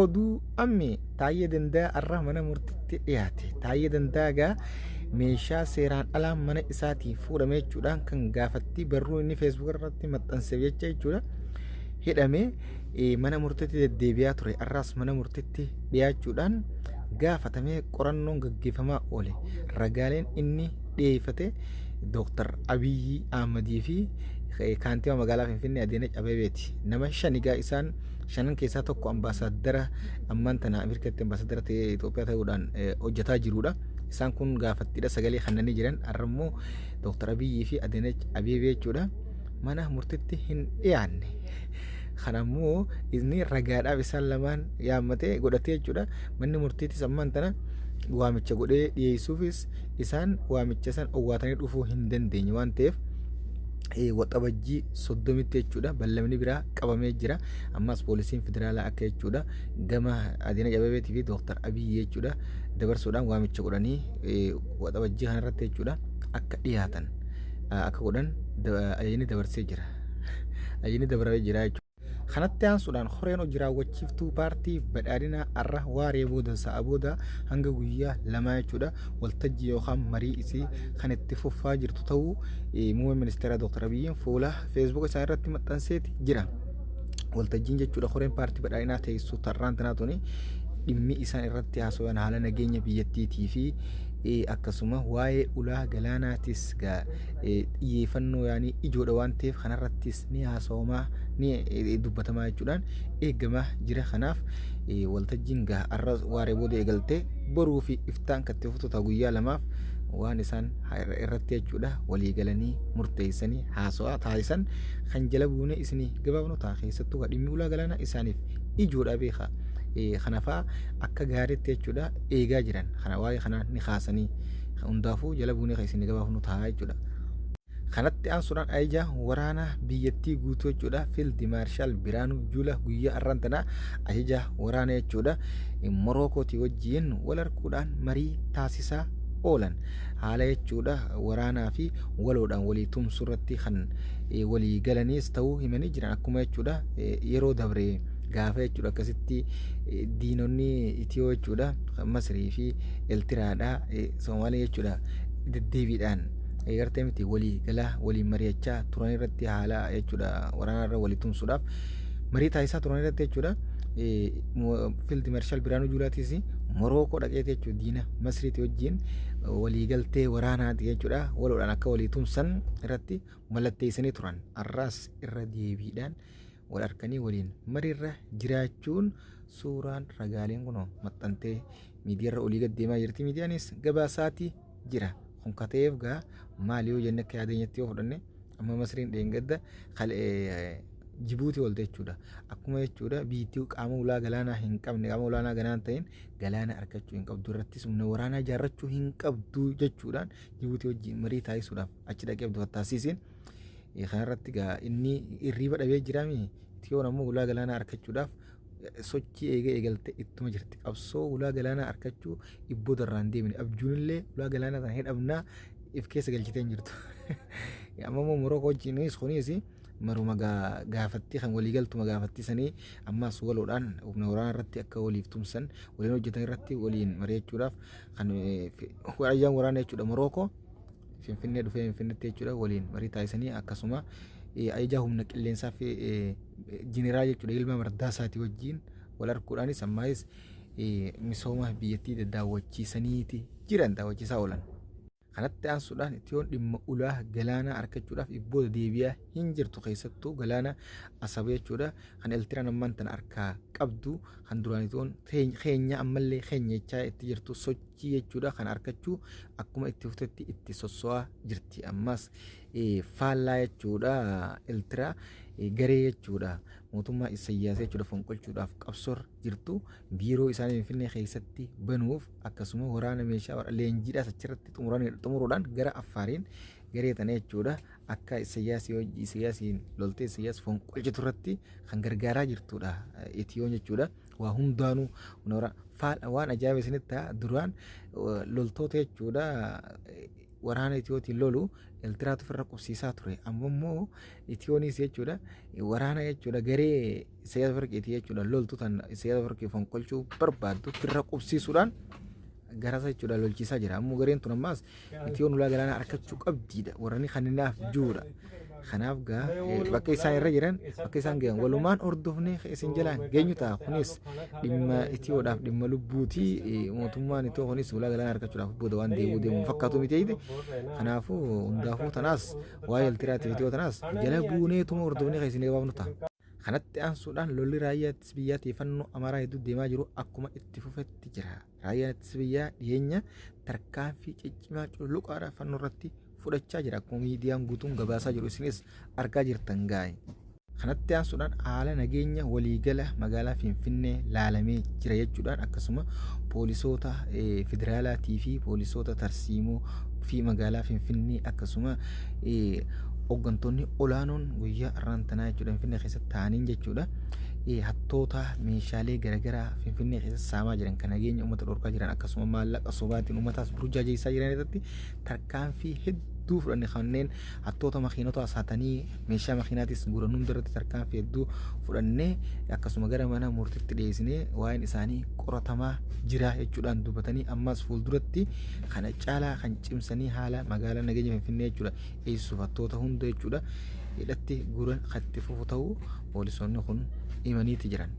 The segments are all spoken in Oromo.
oduu amme taayee danda'a arraa mana murtiitti dhiyaate. Taayee danda'aa meeshaa seeraan alaa mana isaatii fuudhame jechuudhaan kan gaafatti barruu inni feesbuuk irratti maxxanse jechuudha. Hidhamee mana murtiitti deddeebi'aa ture. Arraas mana murtiitti dhiyaachuudhaan gaafatamee qorannoon gaggeeffamaa oole. Ragaaleen inni dhiyeeffate Dr. Abiyyi Ahmadii fi kaantiibaa magaalaa Finfinnee Adeenech Abeebeeti. Nama shanigaa isaan shanan keessaa tokko ambaasaadara ammaan tana Ameerikaatti ambaasadara ta'ee Itoophiyaa ta'uudhaan hojjetaa jirudha. Isaan kun gaafattiidha sagalee kannanii jiran. Har'ammoo Dr. Abiyyi fi Adeenech Abeebee jechuudha mana murtiitti hin dhiyaanne. Kanammoo inni ragaadhaaf isaan lamaan yaammatee godhatee jechuudha. Manni murtiittis ammaan tana waamicha godhee dhiyeessuufis isaan waamicha san owwaatanii dhufuu hin dandeenye waan ta'eef waxabajjii 30 jechuudha bal'amni biraa qabamee jira. Ammas poolisiin federaalaa akka jechuudha gama Adeenech Abeebeetii fi Dr. Abiyyi jechuudha dabarsuudhaan waamicha godhanii waxabajjii kanarratti jechuudha akka dhiyaatan akka godhan ayyaanni dabarsee jira. Ayyaanni dabaramee jira jechuudha. Kanatti aansuudhaan horeen hojii raawwachiiftuu paartii badhaadhinaa arra waaree booda sa'a booda hanga guyyaa lamaa jechuudha waltajjii yookaan marii isii kan itti fufaa jirtu ta'uu muummee ministeera Dr. Abiyyiin fuula feesbuuk isaa irratti maxxanseeti jira. Waltajjiin jechuudha horeen paartii badhaadhinaa teessoo tarraan tanaatoni dhimmi isaan irratti haasawaan haala nageenya biyyattiitii fi akkasuma waa'ee ulaa galaanaatis xiyyeeffannoo yaanii ijoodha waan ta'eef kanarrattis ni haasawamaa ni dubbatamaa jechuudhaan eegamaa jira. Kanaaf waltajjiin har'a waaree booda eegaltee boruu fi iftaan katti fuftoota guyyaa lamaaf waan isaan irratti jechuudha walii galanii murteessanii haasawaa taasisan kan jala buune isinii gabaabnu ta'a keessattuu dhimmi ulaa galaanaa isaaniif ijoodha beeka. Kanafaa akka gaariitti jechuudha eegaa jiran kana waa'ee kanaa ni kaasanii hundaafuu jala buunee kan isin gabaafnu ta'a jechuudha. Kanatti aansuudhaan ajajaa waraana biyyattii guutuu jechuudha Fiild Maarshaal Biraanuu Juulaa guyyaa har'aan tanaa ajajaa waraana jechuudha Morokootii wajjin wal arguudhaan marii taasisaa oolan haala jechuudha waraanaa fi waloodhaan walii tumsuu irratti kan walii galaniis ta'uu himanii jiran akkuma jechuudha yeroo dabree gaafa jechuudha akkasitti diinonni Itiyoo jechuudha Masrii fi Eltiraadhaa Soomaalee jechuudha deddeebiidhaan gartee miti walii galaa walii mari'achaa turan irratti haala jechuudha waraana irra walii tumsuudhaaf marii taasisaa turan irratti jechuudha Fiild Maarshaal Biraanuu Juulaatis Morookoo dhaqeeti jechuudha diina Masriitii wajjin walii galtee waraanaati jechuudha waloodhaan akka walii tumsan irratti mallatteessanii turan. Har'aas irra deebiidhaan wal harkanii waliin mariirra jiraachuun suuraan ragaaleen kun maxxantee miidiyaarra olii gad deemaa jirti. Miidiyaanis gabaasaatii jira. Kun kateef gaa maali yoo jenne akka yaadeenyatti yoo fudhanne amma Masriin dheengadda Jibuutii oolte jechuudha. Akkuma jechuudha biyyattii qaama ulaa galaanaa hin qabne qaama ulaa galaanaa ta'een galaana argachuu hin qabdu irrattis humna waraanaa ijaarrachuu hin qabdu jechuudhaan Jibuutii wajjin marii taasisuudhaaf achi dhaqee Abdul Fattaasiisiin kanarratti gaa inni irriiba dhabee jiraami Itiyoon ammoo ulaa galaanaa argachuudhaaf sochii eegalte ittuma jirti. Qabsoo ulaa galaanaa argachuu ibboo darraan deemne abjuunillee ulaa galaanaa kana hedhabnaa if keessa galchitee hin jirtu. Ammoo Morookoo wajjinis kunis maruma gaafatti kan walii galtuma gaafatti sanii ammas waloodhaan humna waraanaa irratti akka waliif tumsan waliin hojjetan irratti waliin mari'achuudhaaf kan ajajaan waraanaa jechuudha Morookoo Finfinnee dhufee Finfinneetti jechuudha waliin marii taasisanii akkasuma ajajaa humna qilleensaa fi Jeneraal jechuudha Yilmaa Mardaasaati wajjin wal arguudhaanis ammaas misooma biyyattii daawwachiisaniiti jiran daawwachiisaa oolan. Kanatti aansuudhaan Itiyoon dhimma ulaa galaanaa argachuudhaaf ibbooda deebi'aa hin jirtu keessattuu galaana Asab jechuudha kan Eltiraan ammaan tana harkaa qabdu kan duraan Itiyoon keenya ammallee keenya jechaa itti jirtu sochii jechuudha kan argachuu akkuma itti fuftetti itti sosso'aa jirti. Ammas faallaa jechuudha Eltiraa garee jechuudha mootummaa Isaayyaas jechuudha fonqolchuudhaaf qabsoo jirtu biiroo isaanii Finfinnee keessatti banuuf akkasuma waraana meeshaa leenjiidhaas achirratti xumuruudhaan gara Affaariin garee tana jechuudha akka Isaayyaasiin loltee Isaayyaas fonqolchitu irratti kan gargaaraa jirtudha Itiyoon jechuudha. Waa hundaanuu waan ajaa'iba isinitti ta'a duraan loltoota jechuudha waraana Itiyootiin lolu Eertiraatu ofirra qubsiisaa ture. Amma immoo Itiyoonis jechuudha waraana jechuudha garee Isaayyaas Afwerqiitii jechuudha loltu tan Isaayyaas Afwerqii fonqolchuu barbaaddu ofirra qubsiisuudhaan garasa jechuudha lolchiisaa jira. Ammoo gareen tun ammaas Itiyoon ulaa galaanaa harkachuu qabdiidha. Warrani kaninaaf juudha. Kanaaf gaa bakka isaan irra jiran bakka isaan gahan walumaan hordofnee isin jalaan geenyu ta'a. Kunis dhimma Itiyoodhaaf dhimma lubbuutii mootummaan Itiyoo kunis ulaa galaanaa harkachuudhaaf booda waan deemu fakkaatu miti. Kanaafuu hundaafuu tanaas waa'ee Eertiraatiif Itiyoo tanaas jala buuneetuma hordofnee isin eegaafnu ta'a. Kanatti aansuudhaan lolli raayyaa ittisa biyyaa xiyyeeffannoo Amaaraa hedduu deemaa jiru akkuma itti fufetti jira. Raayyaan ittisa biyyaa dhiyeenya tarkaanfii ciccimaa culluqaadhaa fannoo irratti fudhachaa jira. Akkuma miidiyaan guutuun gabaasaa jiru isinis argaa jirtan gaa'e. Kanatti aansuudhaan haala nageenya waliigala magaalaa Finfinnee laalamee jira jechuudhaan akkasuma poolisoota federaalaatii fi poolisoota tarsiimoo fi magaalaa Finfinnee akkasuma hooggantoonni olaanoon guyyaa irraantanaa jechuudha Finfinnee keessatti ta'aniin jechuudha hattoota meeshaalee garaagaraa Finfinnee keessatti saamaa jiran kan nageenya uummata dhorkaa jiran akkasuma maallaqa sobaatiin uummataas burjaajeessaa jiran irratti tarkaanfii hedduu fudhanne kanneen hattoota makiinota saatanii meeshaa makiinaatis guuran hundarratti tarkaanfii hedduu fudhannee akkasuma gara mana murtiitti dhiyeessinee waa'een isaanii qoratamaa jira jechuudhaan dubbatanii ammas fuulduratti kana caalaa kan cimsanii haala magaalaa nageenya Finfinnee jechuudha eessuuf hattoota hunda jechuudha hidhatti guuran katti fufu ta'uu poolisoonni kun himaniiti jiran.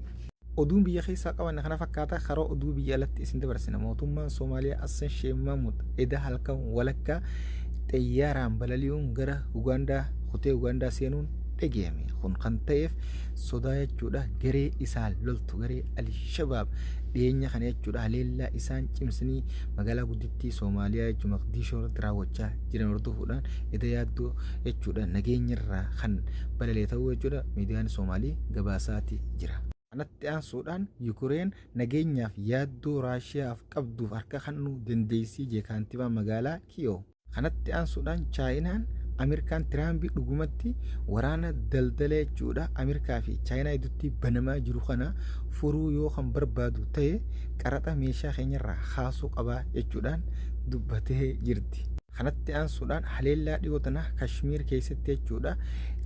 Oduun biyya keessaa qaban kana fakkaata karoo oduu biyya alatti isin dabarsina. Mootummaan Soomaaliyaa Hassan Sheikh Mahmud eda halkan walakkaa xiyyaaraan balali'uun gara Ugaandaa kutee Ugaandaa seenuun dhagahame. Kun kan ta'eef sodaa jechuudha garee isaa loltu garee Al-Shabaab dhiyeenya kana jechuudha haleellaa isaan cimsanii magaalaa guddittii Soomaaliyaa jechuudha Maqdishoo irratti raawwachaa jiran hordofuudhaan eda yaaddoo jechuudha nageenyarraa kan balalee ta'uu jechuudha miidiyaan Soomaalii gabaasaati jira. Kanatti aansuudhaan Yukureen nageenyaaf yaaddoo Raashiyaaf qabduuf harka kennuu dandeessii jeekaantiibaa magaalaa Kiyoo. Kanatti aansuudhaan Chaayinaan Ameerikaan Tiraambii dhugumatti waraana daldala jechuudha Ameerikaa fi Chaayinaa gidduutti banamaa jiru kana furuu yoo kan barbaadu ta'e qaraxa meeshaa keenyarraa kaasuu qabaa jechuudhaan dubbatee jirti. Kanatti aansuudhaan haleellaa dhiyoo tana Kashmiir keessatti jechuudha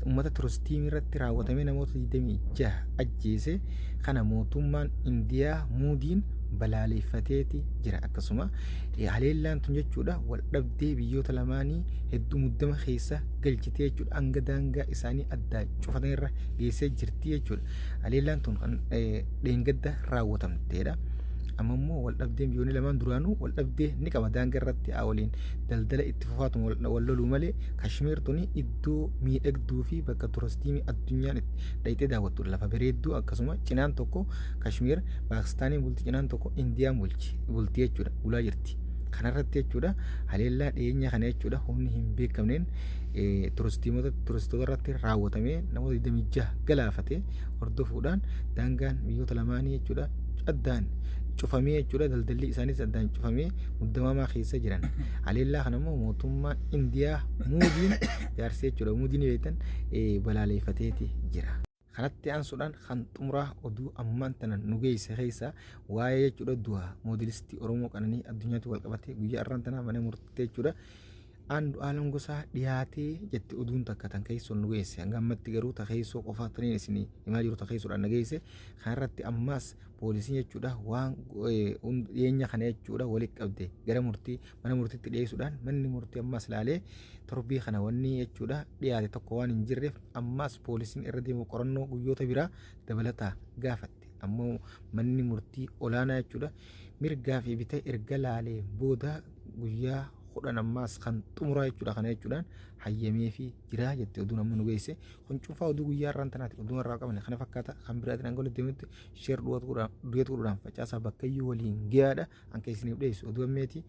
uummata turistii irratti raawwatamee namoota 26 ajjeese kana mootummaan Indiyaa Muudiin balaaleffateeti jira. Akkasuma haleellaan tun jechuudha wal dhabdee biyyoota lamaanii hedduu muddama keessa galchitee jechuudha hanga daangaa isaanii addaa cufatan irra geessee jirti jechuudha. Haleellaan tun kan dheengadda raawwatamteedha. Amma immoo wal dhabdeen biyyoonni lamaan duraanuu wal dhabdee ni qaba daangaa irratti waliin daldala itti fufaatu wal loluu malee Kashmiir tuni iddoo miidhagduu fi bakka turistii addunyaan itti dhayitee daawwattudha. Lafa bareedduu akkasuma cinaan tokko Kashmiir Paakistaaniin bulti cinaan tokko Indiyaan bulti jechuudha bulaa jirti. Kanarratti jechuudha haleellaa dhiyeenya kana jechuudha humni hin beekamneen turistoota irratti raawwatamee namoota 26 galaafate hordofuudhaan daangaan biyyoota lamaanii jechuudha addaan cufamee jechuudha daldalli isaanis addaan cufamee muddamamaa keessa jiran. Haleellaa kana immoo mootummaan Indiyaa Muudiin jaarsee jechuudha Muudiin beektan balaaleffateeti jira. Kanatti aansuudhaan kan xumuraa oduu ammaan tana nu geesse keessa waa'ee jechuudha du'a moodelistii Oromoo Qananii Addunyaatti wal qabatee guyyaa irraan tana mana murtee jechuudha Andu'aalem Gosaa dhiyaatee jetti oduun takka tan keessoo nu geesse hanga ammatti garuu ta keessoo qofaa taniin isin himaa jiru ta keessoodhaan nageesse kanarratti ammaas poolisiin jechuudha waan dhiyeenya kana jechuudha walitti qabde gara murtii mana murtiitti dhiyeessuudhaan manni murtii ammaas ilaalee torbii kana wanni jechuudha dhiyaate tokko waan hin jirreef ammaas poolisiin irra deemu qorannoo guyyoota biraa dabalataa gaafatte. Ammoo manni murtii olaanaa jechuudha mirgaa fi bitee erga laalee booda guyyaa kudhan ammaas kan xumuraa jechuudha kana jechuudhaan hayyamee fi jira jettee oduun amma nu geesse kun cufaa oduu guyyaa irraan tanaati oduun irraa qabne kana fakkaata kan biraatiin angolii deemutti sheer du'eetuudhaan facaasaa bakkayyuu waliin gahaadha anka isiniif dhiyeessu oduu ammeeti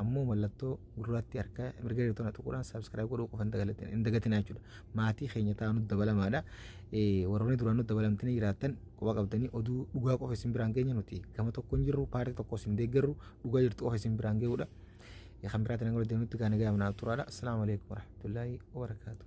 ammoo mallattoo gurraatti harkaa mirga reetoona tuquudhaan saabskiraayib godhuu qofan dagatinaa jechuudha maatii keenya ta'aa nutti dabalamaadha warroonni duraan nutti dabalamtanii jiraattan qofa qabdanii oduu dhugaa qofa isin biraan geenya nuti gama tokko hin jirru paartii tokko isin deeggarru dhugaa jirtu qofa isin biraan ge'uudha. يا خمرات نقول دمتك أنا جاي من التراب. السلام عليكم ورحمة الله وبركاته.